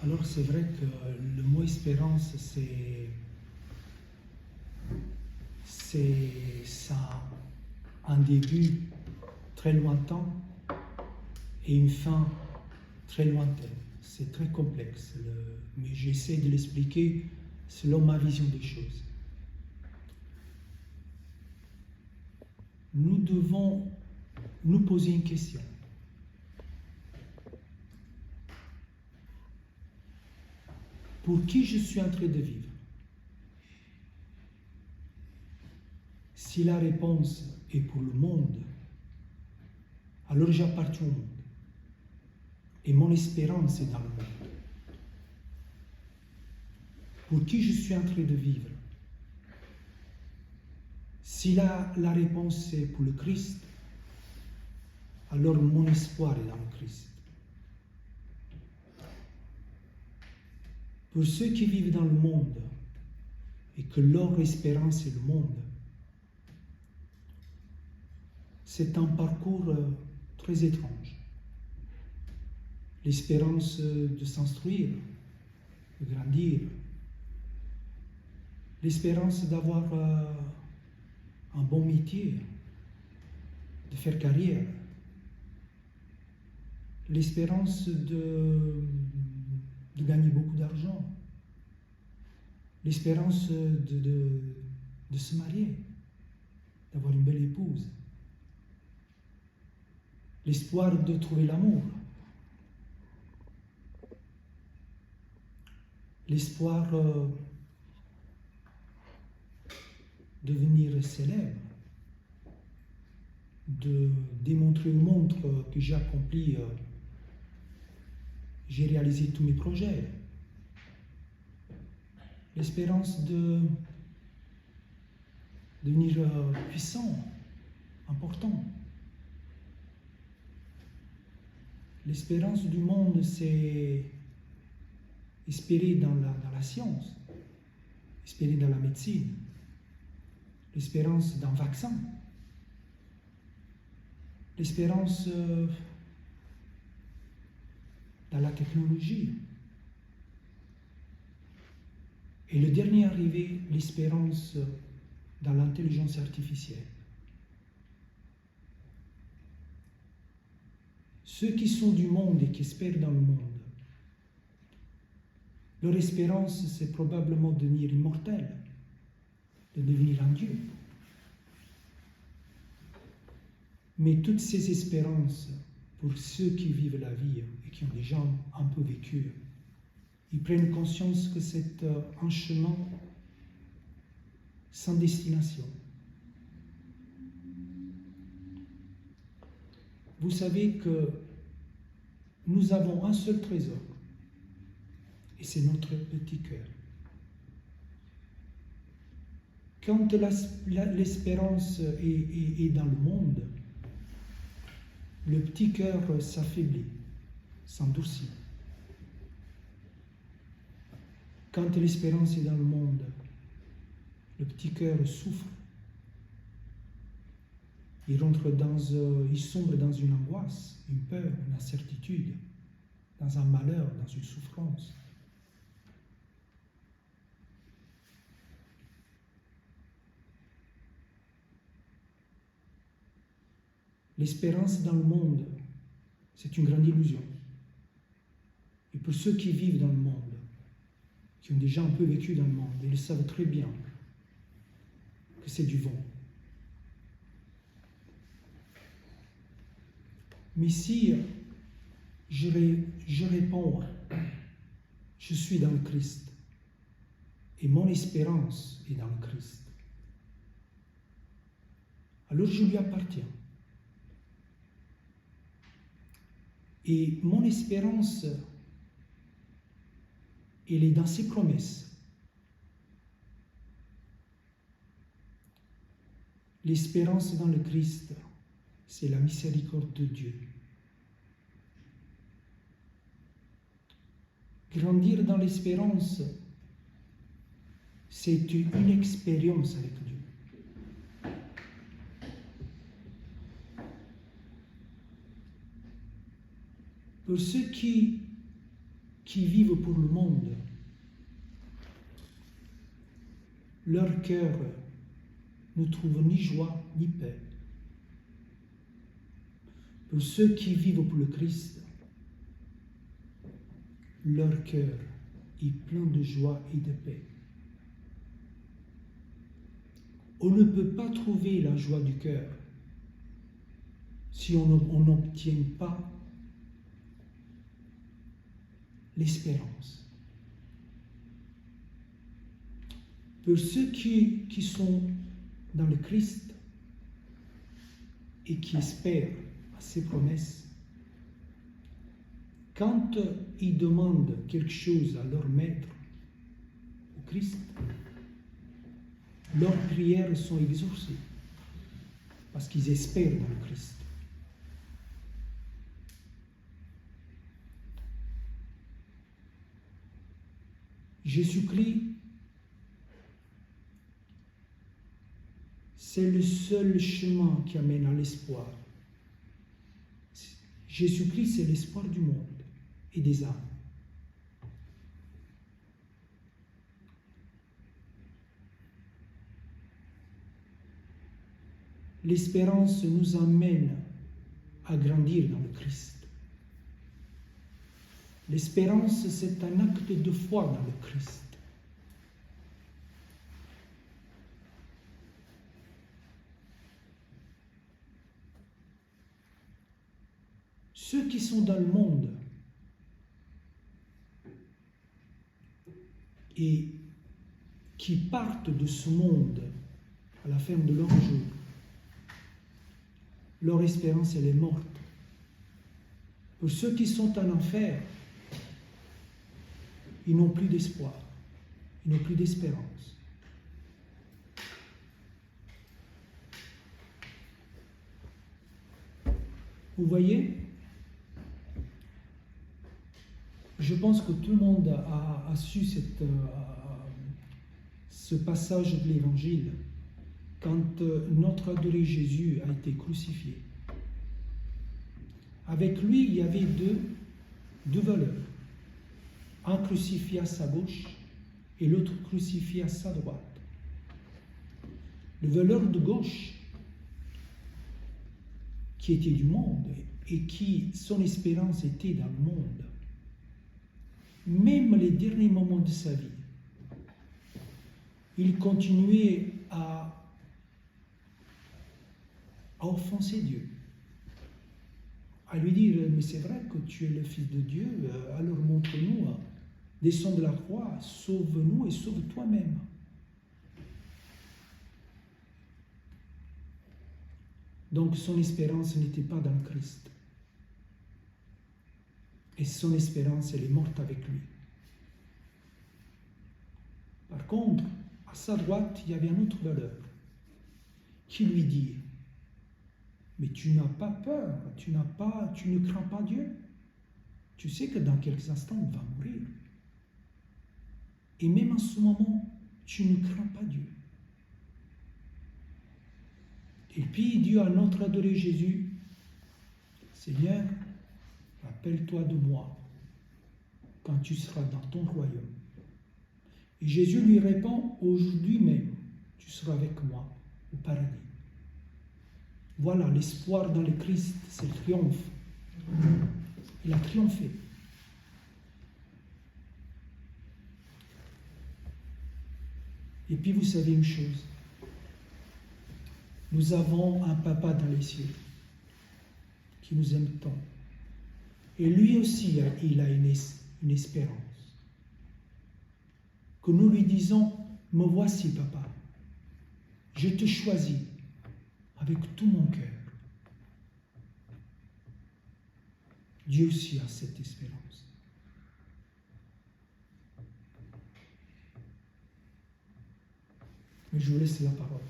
Alors c'est vrai que le mot espérance, ça un début très lointain et une fin très lointaine. C'est très complexe, mais j'essaie de l'expliquer selon ma vision des choses. Nous devons nous poser une question. Pour qui je suis en train de vivre? Si la réponse est pour le monde, alors j'appartiens au monde. Et mon espérance est dans le monde. Pour qui je suis en train de vivre? Si la réponse est pour le Christ, alors mon espoir est dans le Christ. Pour ceux qui vivent dans le monde et que leur espérance est le monde, c'est un parcours très étrange. L'espérance de s'instruire, de grandir, l'espérance d'avoir un bon métier, de faire carrière, l'espérance de gagner beaucoup d'argent, l'espérance de se marier, d'avoir une belle épouse, l'espoir de trouver l'amour, l'espoir de devenir célèbre, de démontrer au monde que j'ai accompli, j'ai réalisé tous mes projets, l'espérance de devenir puissant, important. L'espérance du monde, c'est espérer dans la science, espérer dans la médecine, l'espérance d'un vaccin, l'espérance dans la technologie. Et le dernier arrivé, l'espérance dans l'intelligence artificielle. Ceux qui sont du monde et qui espèrent dans le monde, leur espérance, c'est probablement de devenir immortel, de devenir un Dieu. Mais toutes ces espérances, pour ceux qui vivent la vie et qui ont déjà un peu vécu, ils prennent conscience que c'est un chemin sans destination. Vous savez que nous avons un seul trésor, et c'est notre petit cœur. Quand l'espérance est dans le monde, le petit cœur s'affaiblit, s'endurcit. Quand l'espérance est dans le monde, le petit cœur souffre. Il sombre dans une angoisse, une peur, une incertitude, dans un malheur, dans une souffrance. L'espérance dans le monde, c'est une grande illusion. Et pour ceux qui vivent dans le monde, qui ont déjà un peu vécu dans le monde, ils savent très bien que c'est du vent. Mais si je réponds, je suis dans le Christ, et mon espérance est dans le Christ, alors je lui appartiens. Et mon espérance, elle est dans ses promesses. L'espérance dans le Christ, c'est la miséricorde de Dieu. Grandir dans l'espérance, c'est une expérience avec Dieu. Pour ceux qui qui vivent pour le monde, leur cœur ne trouve ni joie ni paix. Pour ceux qui vivent pour le Christ, leur cœur est plein de joie et de paix. On ne peut pas trouver la joie du cœur si on n'obtient pas l'espérance. Pour ceux qui sont dans le Christ et qui espèrent à ses promesses, quand ils demandent quelque chose à leur maître, au Christ, leurs prières sont exaucées parce qu'ils espèrent dans le Christ. Jésus-Christ, c'est le seul chemin qui amène à l'espoir. Jésus-Christ, c'est l'espoir du monde et des âmes. L'espérance nous amène à grandir dans le Christ. L'espérance, c'est un acte de foi dans le Christ. Ceux qui sont dans le monde et qui partent de ce monde à la fin de leur jour, leur espérance, elle est morte. Pour ceux qui sont en enfer, ils n'ont plus d'espoir, ils n'ont plus d'espérance. Vous voyez, je pense que tout le monde a su ce passage de l'Évangile quand notre adoré Jésus a été crucifié. Avec lui, il y avait deux voleurs. Un crucifié à sa gauche et l'autre crucifié à sa droite. Le voleur de gauche, qui était du monde et qui, son espérance était dans le monde, même les derniers moments de sa vie, il continuait à offenser Dieu, à lui dire « Mais c'est vrai que tu es le Fils de Dieu, alors montre-nous, descends de la croix, sauve-nous et sauve toi-même. » Donc son espérance n'était pas dans le Christ. Et son espérance, elle est morte avec lui. Par contre, à sa droite, il y avait un autre voleur qui lui dit « Mais tu n'as pas peur, tu ne crains pas Dieu. Tu sais que dans quelques instants, on va mourir. Et même en ce moment, tu ne crains pas Dieu. » Et puis il dit à notre adoré Jésus, « Seigneur, rappelle-toi de moi quand tu seras dans ton royaume. » Et Jésus lui répond, « Aujourd'hui même, tu seras avec moi au paradis. » Voilà, l'espoir dans le Christ, c'est le triomphe. Il a triomphé. Et puis vous savez une chose, nous avons un papa dans les cieux qui nous aime tant. Et lui aussi, il a une espérance. Que nous lui disons, me voici papa, je te choisis avec tout mon cœur. Dieu aussi a cette espérance. Mais je vous laisse la parole.